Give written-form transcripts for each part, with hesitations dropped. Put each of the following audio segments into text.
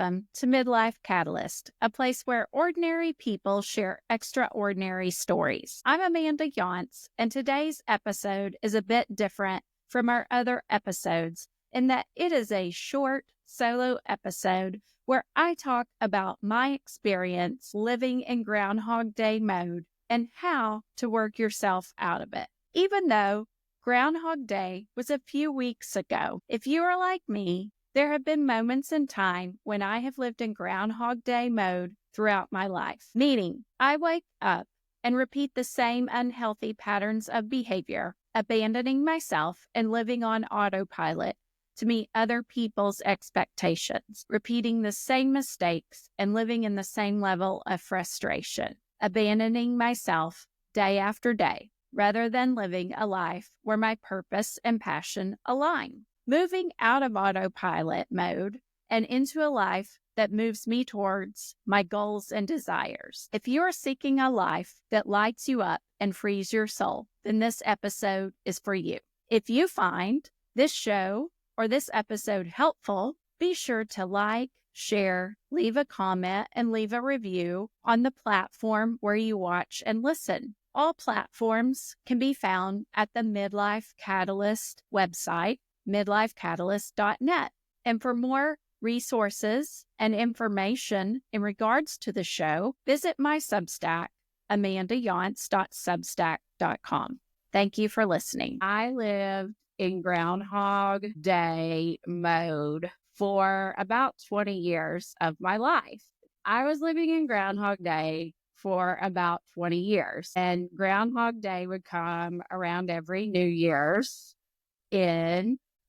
Welcome to Midlife Catalyst, a place where ordinary people share extraordinary stories. I'm Amanda Yance, and today's episode is a bit different from our other episodes in that it is a short solo episode where I talk about my experience living in Groundhog Day mode and how to work yourself out of it. Even though Groundhog Day was a few weeks ago, if you are like me, there have been moments in time when I have lived in Groundhog Day mode throughout my life, meaning I wake up and repeat the same unhealthy patterns of behavior, abandoning myself and living on autopilot to meet other people's expectations, repeating the same mistakes and living in the same level of frustration, abandoning myself day after day, rather than living a life where my purpose and passion align. Moving out of autopilot mode and into a life that moves me towards my goals and desires. If you are seeking a life that lights you up and frees your soul, then this episode is for you. If you find this show or this episode helpful, be sure to like, share, leave a comment, and leave a review on the platform where you watch and listen. All platforms can be found at the Midlife Catalyst website, midlifecatalyst.net. And for more resources and information in regards to the show, visit my Substack, amandayance.substack.com. Thank you for listening. I lived in Groundhog Day mode for about 20 years of my life. I was living in Groundhog Day for about 20 years, and Groundhog Day would come around every New Year's.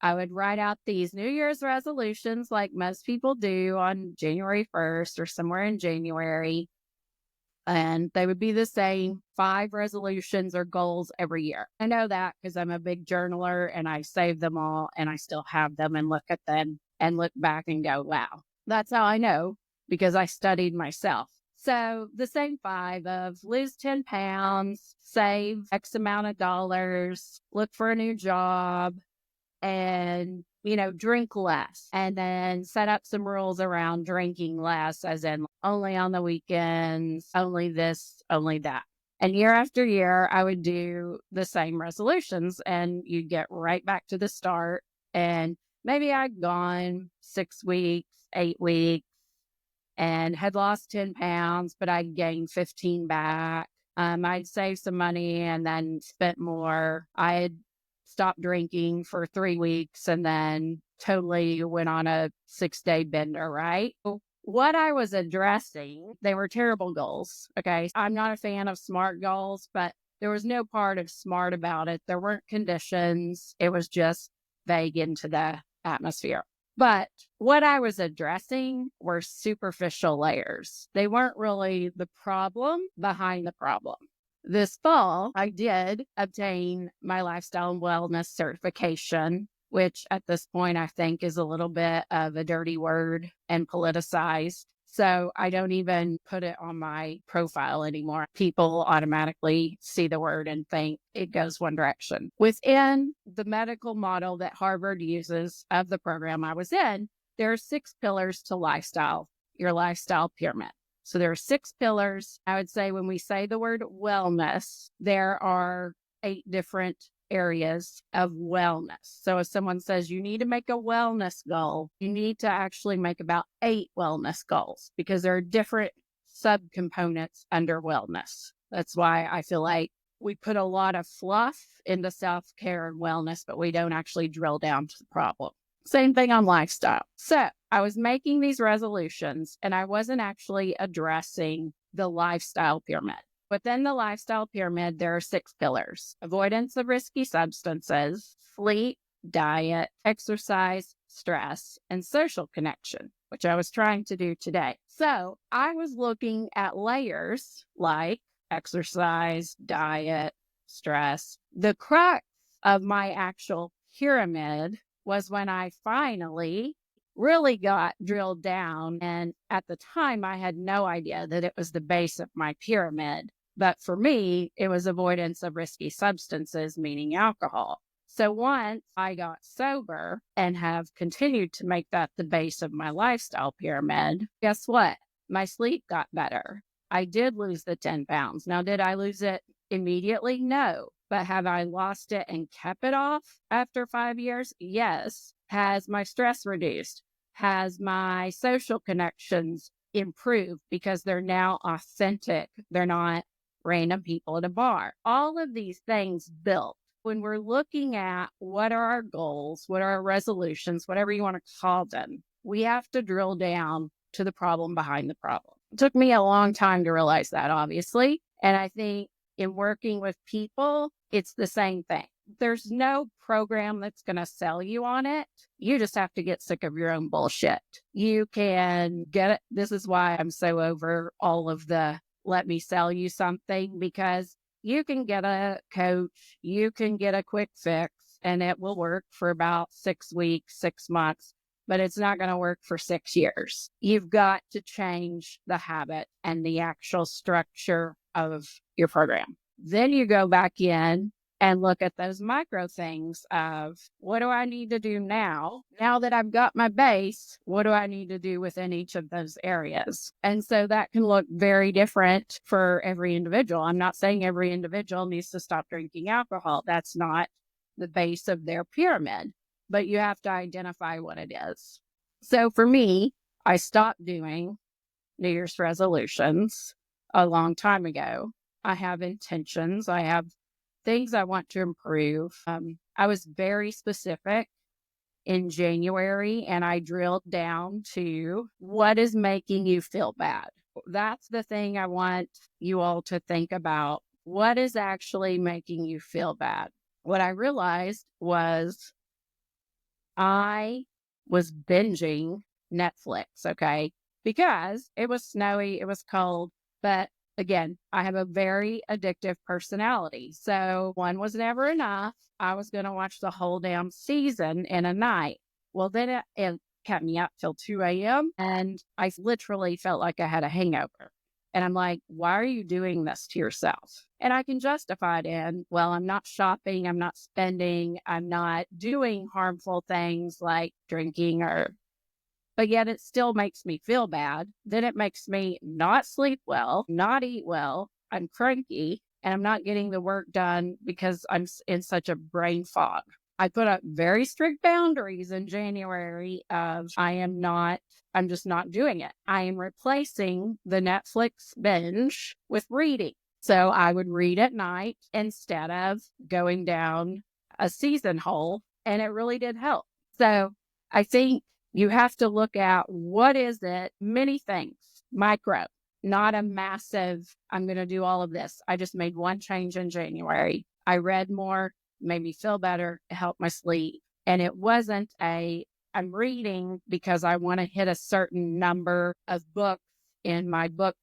I would write out these New Year's resolutions like most people do on January 1st or somewhere in January. And they would be the same 5 resolutions or goals every year. I know that because I'm a big journaler and I save them all and I still have them and look at them and look back and go, wow, that's how I know, because I studied myself. So the same 5 of lose 10 pounds, save X amount of dollars, look for a new job, and, drink less, and then set up some rules around drinking less, as in only on the weekends, only this, only that. And year after year, I would do the same resolutions, and you'd get right back to the start. And maybe I'd gone 6 weeks, 8 weeks, and had lost 10 pounds, but I'd gained 15 back. I'd saved some money and then spent more. I had stopped drinking for 3 weeks and then totally went on a 6-day bender, right? What I was addressing, they were terrible goals, okay? I'm not a fan of SMART goals, but there was no part of SMART about it. There weren't conditions. It was just vague into the atmosphere. But what I was addressing were superficial layers. They weren't really the problem behind the problem. This fall, I did obtain my lifestyle and wellness certification, which at this point I think is a little bit of a dirty word and politicized. So I don't even put it on my profile anymore. People automatically see the word and think it goes one direction. Within the medical model that Harvard uses of the program I was in, there are 6 pillars to lifestyle, your lifestyle pyramid. So there are 6 pillars. I would say when we say the word wellness, there are 8 different areas of wellness. So if someone says you need to make a wellness goal, you need to actually make about 8 wellness goals, because there are different subcomponents under wellness. That's why I feel like we put a lot of fluff into self-care and wellness, but we don't actually drill down to the problem. Same thing on lifestyle. So I was making these resolutions and I wasn't actually addressing the lifestyle pyramid. Within the lifestyle pyramid, there are 6 pillars: avoidance of risky substances, sleep, diet, exercise, stress, and social connection, which I was trying to do today. So I was looking at layers like exercise, diet, stress. The crux of my actual pyramid was when I finally really got drilled down. And at the time, I had no idea that it was the base of my pyramid. But for me, it was avoidance of risky substances, meaning alcohol. So once I got sober and have continued to make that the base of my lifestyle pyramid, guess what? My sleep got better. I did lose the 10 pounds. Now, did I lose it immediately? No. But have I lost it and kept it off after 5 years? Yes. Has my stress reduced? Has my social connections improved because they're now authentic? They're not random people at a bar. All of these things built. When we're looking at what are our goals, what are our resolutions, whatever you want to call them, we have to drill down to the problem behind the problem. It took me a long time to realize that, obviously. And I think in working with people, it's the same thing. There's no program that's going to sell you on it. You just have to get sick of your own bullshit. You can get it. This is why I'm so over all of the let me sell you something, because you can get a coach, you can get a quick fix, and it will work for about 6 weeks, 6 months, but it's not going to work for 6 years. You've got to change the habit and the actual structure of your program. Then you go back in and look at those micro things of what do I need to do now? Now that I've got my base, what do I need to do within each of those areas? And so that can look very different for every individual. I'm not saying every individual needs to stop drinking alcohol. That's not the base of their pyramid, but you have to identify what it is. So for me, I stopped doing New Year's resolutions a long time ago. I have intentions. I have things I want to improve. I was very specific in January and I drilled down to what is making you feel bad. That's the thing I want you all to think about. What is actually making you feel bad? What I realized was I was binging Netflix, okay? Because it was snowy, it was cold, but again, I have a very addictive personality. So one was never enough. I was going to watch the whole damn season in a night. Well, then it kept me up till 2 a.m. and I literally felt like I had a hangover. And I'm like, why are you doing this to yourself? And I can justify it in, well, I'm not shopping, I'm not spending, I'm not doing harmful things like drinking but yet it still makes me feel bad. Then it makes me not sleep well, not eat well. I'm cranky and I'm not getting the work done because I'm in such a brain fog. I put up very strict boundaries in January of I'm just not doing it. I am replacing the Netflix binge with reading. So I would read at night instead of going down a season hole. And it really did help. So I think you have to look at what is it, many things, micro, not a massive, I'm going to do all of this. I just made one change in January. I read more, made me feel better, it helped my sleep. And it wasn't I'm reading because I want to hit a certain number of books in my book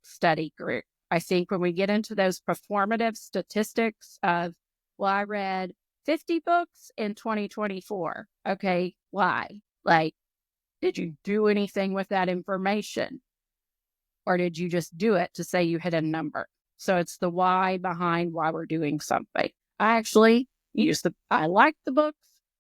study group. I think when we get into those performative statistics of, well, I read 50 books in 2024. Okay, why? Like, did you do anything with that information? Or did you just do it to say you hit a number? So it's the why behind why we're doing something. I actually I like the books.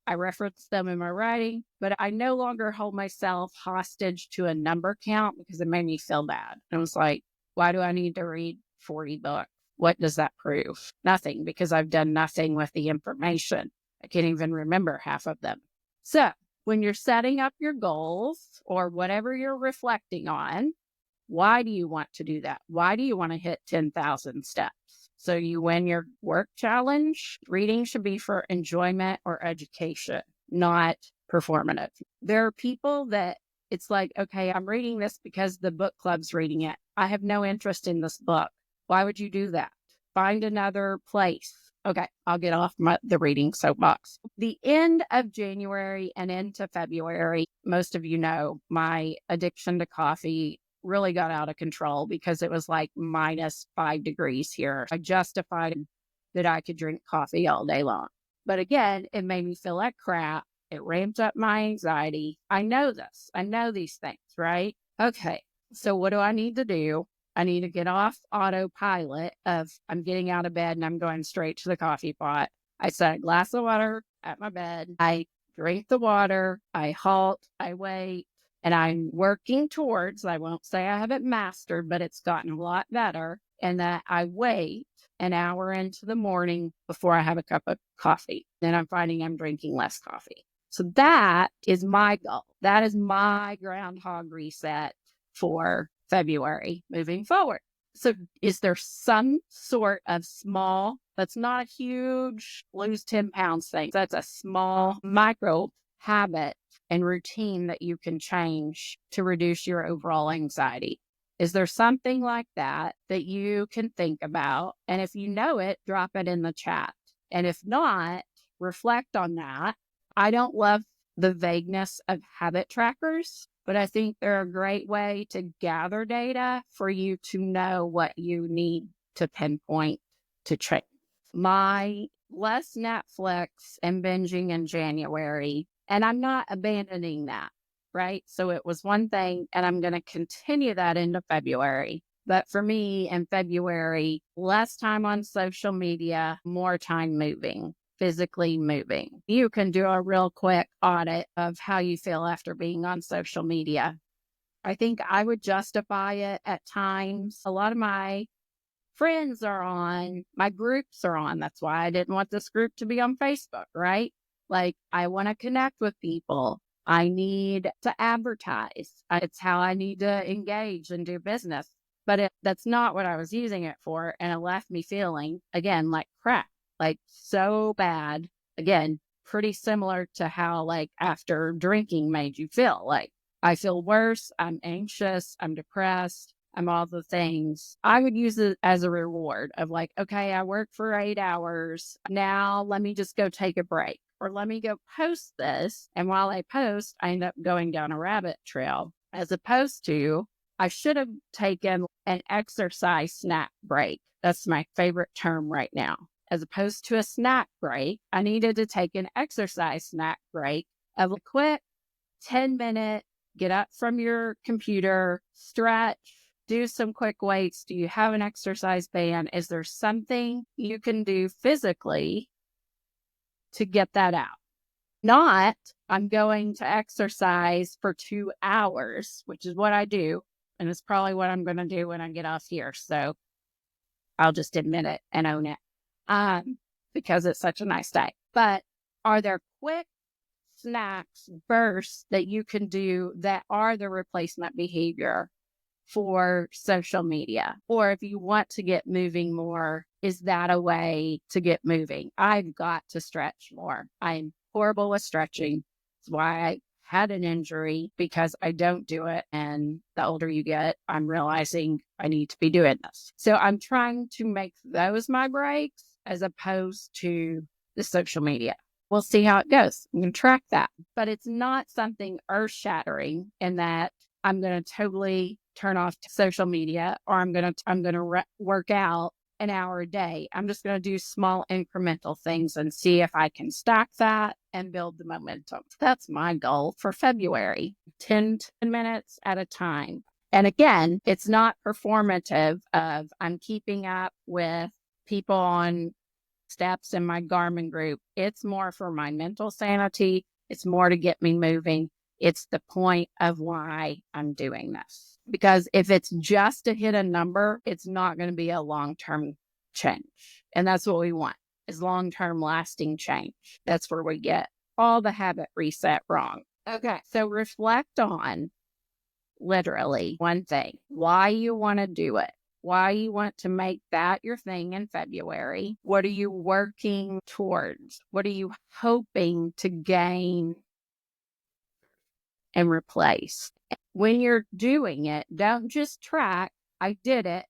I reference them in my writing, but I no longer hold myself hostage to a number count because it made me feel bad. And it was like, why do I need to read 40 books? What does that prove? Nothing, because I've done nothing with the information. I can't even remember half of them. So when you're setting up your goals or whatever you're reflecting on, why do you want to do that? Why do you want to hit 10,000 steps? So you win your work challenge. Reading should be for enjoyment or education, not performative. There are people that it's like, okay, I'm reading this because the book club's reading it. I have no interest in this book. Why would you do that? Find another place. Okay, I'll get off the reading soapbox. The end of January and into February, most of you know my addiction to coffee really got out of control because it was like -5 degrees here. I justified that I could drink coffee all day long. But again, it made me feel like crap. It ramped up my anxiety. I know this. I know these things, right? Okay, so what do I need to do? I need to get off autopilot of I'm getting out of bed and I'm going straight to the coffee pot. I set a glass of water at my bed. I drink the water. I halt. I wait. And I'm working towards, I won't say I have it mastered, but it's gotten a lot better. And that I wait an hour into the morning before I have a cup of coffee. Then I'm finding I'm drinking less coffee. So that is my goal. That is my groundhog reset for February moving forward. So is there some sort of small, that's not a huge lose 10 pounds thing. That's a small micro habit and routine that you can change to reduce your overall anxiety? Is there something like that that you can think about? And if you know it, drop it in the chat. And if not, reflect on that. I don't love the vagueness of habit trackers, but I think they're a great way to gather data for you to know what you need to pinpoint to change. My less Netflix and binging in January, and I'm not abandoning that, right? So it was one thing, and I'm going to continue that into February. But for me in February, less time on social media, more time moving, physically moving. You can do a real quick audit of how you feel after being on social media. I think I would justify it at times. A lot of my friends are on, my groups are on. That's why I didn't want this group to be on Facebook, right? Like, I want to connect with people. I need to advertise. It's how I need to engage and do business. But that's not what I was using it for. And it left me feeling, again, like crap, like so bad. Again, pretty similar to how, like, after drinking made you feel. Like, I feel worse. I'm anxious. I'm depressed. I'm all the things. I would use it as a reward of like, okay, I worked for 8 hours. Now let me just go take a break, or let me go post this. And while I post, I end up going down a rabbit trail, as opposed to I should have taken an exercise snack break. That's my favorite term right now. As opposed to a snack break, I needed to take an exercise snack break of a quick 10-minute, get up from your computer, stretch, do some quick weights. Do you have an exercise band? Is there something you can do physically to get that out? Not, I'm going to exercise for 2 hours, which is what I do. And it's probably what I'm going to do when I get off here. So I'll just admit it and own it, because it's such a nice day. But are there quick snacks, bursts that you can do that are the replacement behavior for social media? Or if you want to get moving more, is that a way to get moving? I've got to stretch more. I'm horrible with stretching. That's why I had an injury, because I don't do it. And the older you get, I'm realizing I need to be doing this. So I'm trying to make those my breaks as opposed to the social media. We'll see how it goes. I'm going to track that. But it's not something earth shattering in that I'm going to totally turn off social media, or I'm going to work out an hour a day. I'm just going to do small incremental things and see if I can stack that and build the momentum. That's my goal for February, 10 minutes at a time. And again, it's not performative of I'm keeping up with people on steps in my Garmin group. It's more for my mental sanity. It's more to get me moving. It's the point of why I'm doing this. Because if it's just to hit a number, it's not going to be a long-term change. And that's what we want, is long-term lasting change. That's where we get all the habit reset wrong. Okay, so reflect on literally one thing, why you want to do it. Why you want to make that your thing in February. What are you working towards? What are you hoping to gain and replace? When you're doing it, don't just track, I did it.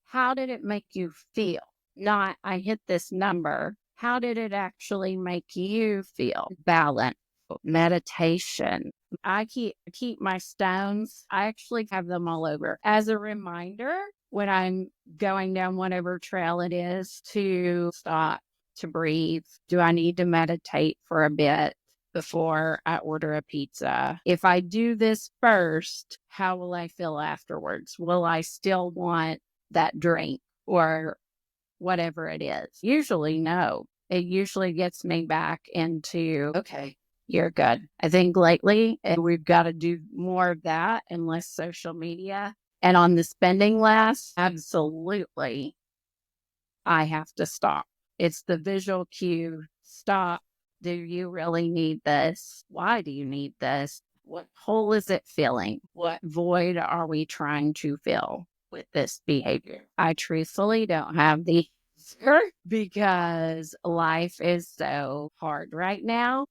How did it make you feel? Not, I hit this number. How did it actually make you feel? Balance, meditation. I keep my stones. I actually have them all over as a reminder when I'm going down whatever trail it is to stop, to breathe. Do I need to meditate for a bit before I order a pizza? If I do this first, how will I feel afterwards? Will I still want that drink or whatever it is? Usually no. it usually gets me back into, okay, you're good. I think lately, and we've got to do more of that and less social media. And on the spending list, absolutely, I have to stop. It's the visual cue. Stop. Do you really need this? Why do you need this? What hole is it filling? What void are we trying to fill with this behavior? I truthfully don't have the answer because life is so hard right now,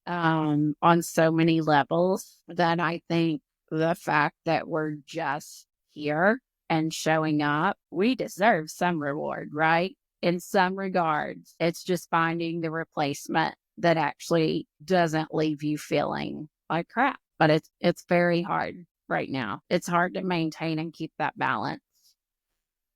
on so many levels, that I think the fact that we're just here and showing up, we deserve some reward, right? In some regards, it's just finding the replacement that actually doesn't leave you feeling like crap. But it's very hard right now. It's hard to maintain and keep that balance.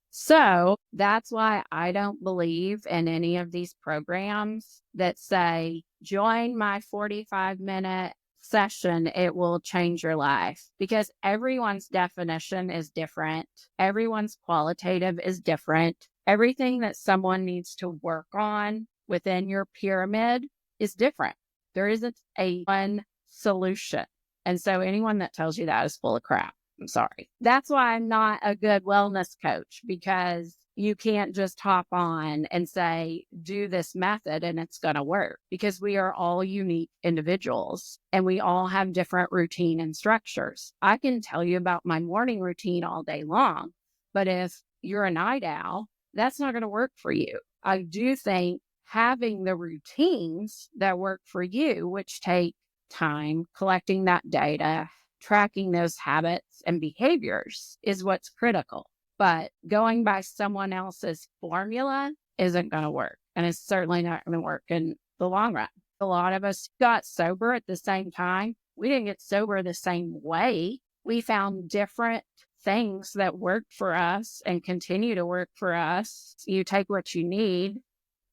So that's why I don't believe in any of these programs that say, join my 45-minute session, it will change your life. Because everyone's definition is different, everyone's qualitative is different. Everything that someone needs to work on within your pyramid is different. There isn't a one solution. And so anyone that tells you that is full of crap. I'm sorry. That's why I'm not a good wellness coach, because you can't just hop on and say, do this method and it's going to work, because we are all unique individuals and we all have different routine and structures. I can tell you about my morning routine all day long, but if you're a night owl, that's not going to work for you. I do think having the routines that work for you, which take time, collecting that data, tracking those habits and behaviors, is what's critical. But going by someone else's formula isn't going to work. And it's certainly not going to work in the long run. A lot of us got sober at the same time. We didn't get sober the same way. We found different things that worked for us and continue to work for us. You take what you need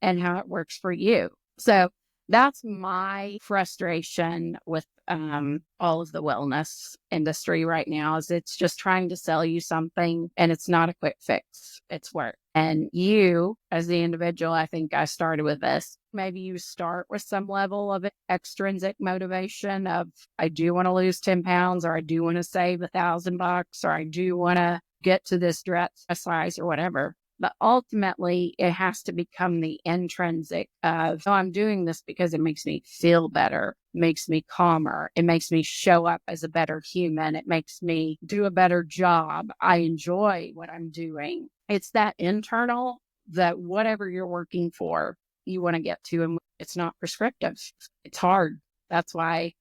and how it works for you. So that's my frustration with all of the wellness industry right now, is it's just trying to sell you something and it's not a quick fix. It's work. And you, as the individual, I think I started with this. Maybe you start with some level of extrinsic motivation of, I do want to lose 10 pounds, or I do want to save $1,000, or I do want to get to this dress size or whatever. But ultimately, it has to become the intrinsic of, oh, I'm doing this because it makes me feel better, makes me calmer, it makes me show up as a better human, it makes me do a better job, I enjoy what I'm doing. It's that internal, that whatever you're working for, you want to get to, and it's not prescriptive. It's hard. That's why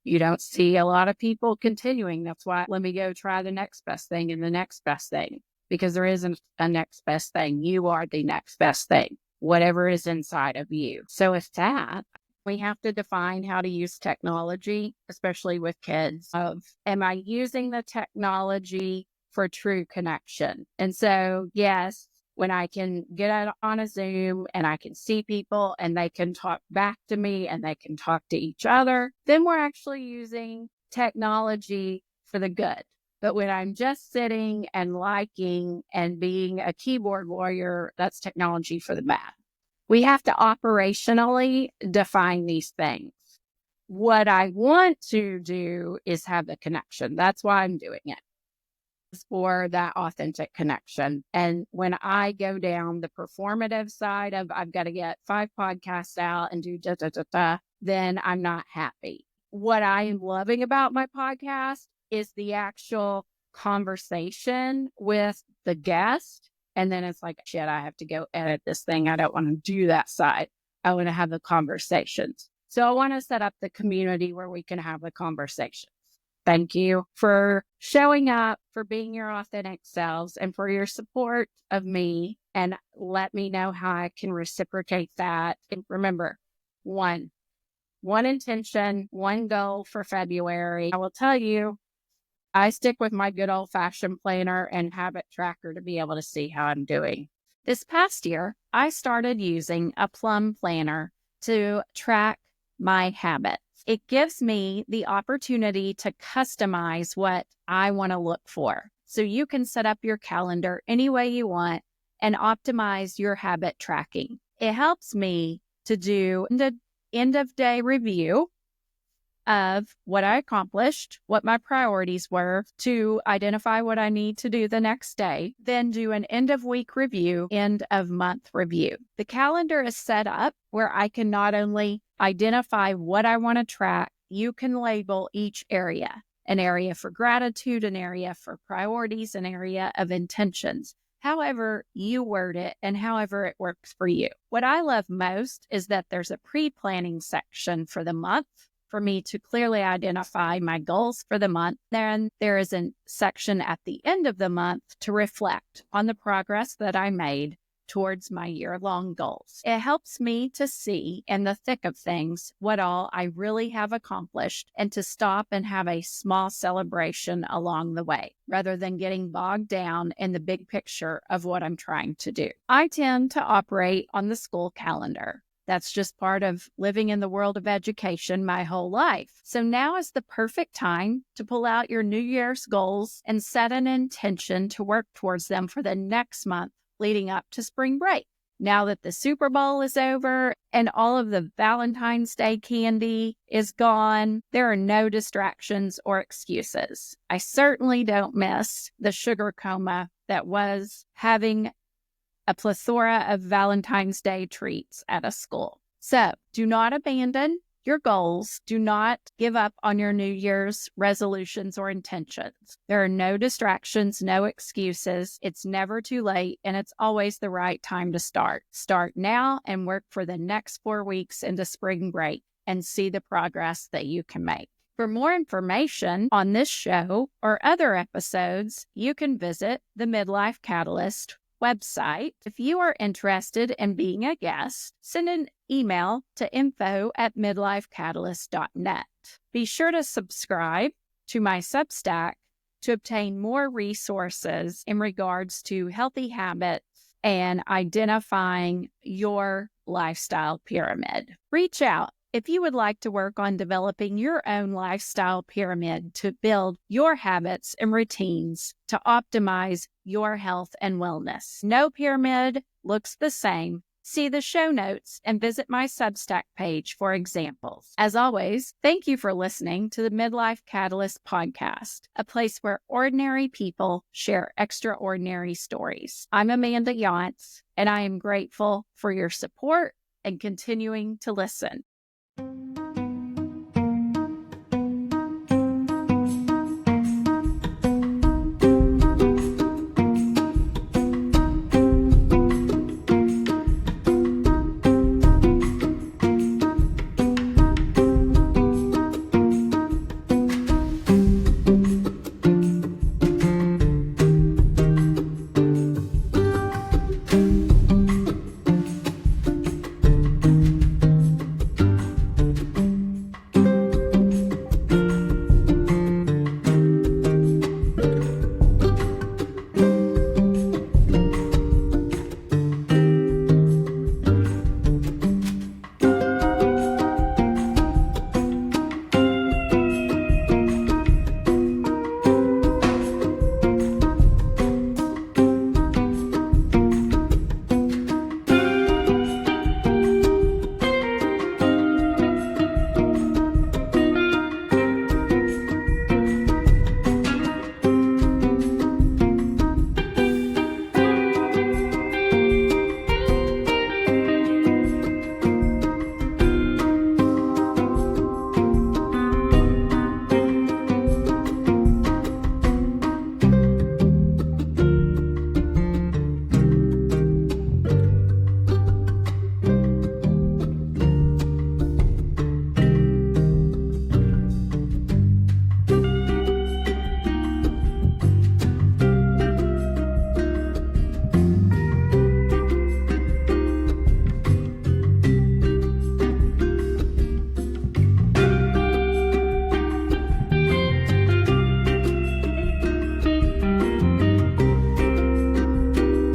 you don't see a lot of people continuing. That's why, let me go try the next best thing and the next best thing. Because there isn't a next best thing. You are the next best thing, whatever is inside of you. So with that, we have to define how to use technology, especially with kids, of, am I using the technology for true connection? And so, yes, when I can get out on a Zoom and I can see people and they can talk back to me and they can talk to each other, then we're actually using technology for the good. But when I'm just sitting and liking and being a keyboard warrior, that's technology for the bad. We have to operationally define these things. What I want to do is have the connection. That's why I'm doing it, for that authentic connection. And when I go down the performative side of, I've got to get 5 podcasts out and do da da da da, then I'm not happy. What I am loving about my podcast is the actual conversation with the guest. And then it's like, shit, I have to go edit this thing. I don't want to do that side. I want to have the conversations. So I want to set up the community where we can have the conversations. Thank you for showing up, for being your authentic selves, and for your support of me. And let me know how I can reciprocate that. And remember, one intention, one goal for February. I will tell you, I stick with my good old-fashioned planner and habit tracker to be able to see how I'm doing. This past year, I started using a Plum planner to track my habits. It gives me the opportunity to customize what I want to look for. So you can set up your calendar any way you want and optimize your habit tracking. It helps me to do the end of day review of what I accomplished, what my priorities were, to identify what I need to do the next day, then do an end of week review, end of month review. The calendar is set up where I can not only identify what I want to track, you can label each area, an area for gratitude, an area for priorities, an area of intentions. However you word it and however it works for you. What I love most is that there's a pre-planning section for the month for me to clearly identify my goals for the month. Then there is a section at the end of the month to reflect on the progress that I made towards my year-long goals. It helps me to see in the thick of things what all I really have accomplished and to stop and have a small celebration along the way, rather than getting bogged down in the big picture of what I'm trying to do. I tend to operate on the school calendar. That's just part of living in the world of education my whole life. So now is the perfect time to pull out your New Year's goals and set an intention to work towards them for the next month leading up to spring break. Now that the Super Bowl is over and all of the Valentine's Day candy is gone, there are no distractions or excuses. I certainly don't miss the sugar coma that was having a plethora of Valentine's Day treats at a school. So do not abandon your goals. Do not give up on your New Year's resolutions or intentions. There are no distractions, no excuses. It's never too late, and it's always the right time to start. Start now and work for the next 4 weeks into spring break and see the progress that you can make. For more information on this show or other episodes, you can visit the Midlife Catalyst website. If you are interested in being a guest, send an email to info@midlifecatalyst.net. Be sure to subscribe to my Substack to obtain more resources in regards to healthy habits and identifying your lifestyle pyramid. Reach out if you would like to work on developing your own lifestyle pyramid to build your habits and routines to optimize your health and wellness. No pyramid looks the same. See the show notes and visit my Substack page for examples. As always, thank you for listening to the Midlife Catalyst podcast, a place where ordinary people share extraordinary stories. I'm Amanda Yantz, and I am grateful for your support and continuing to listen.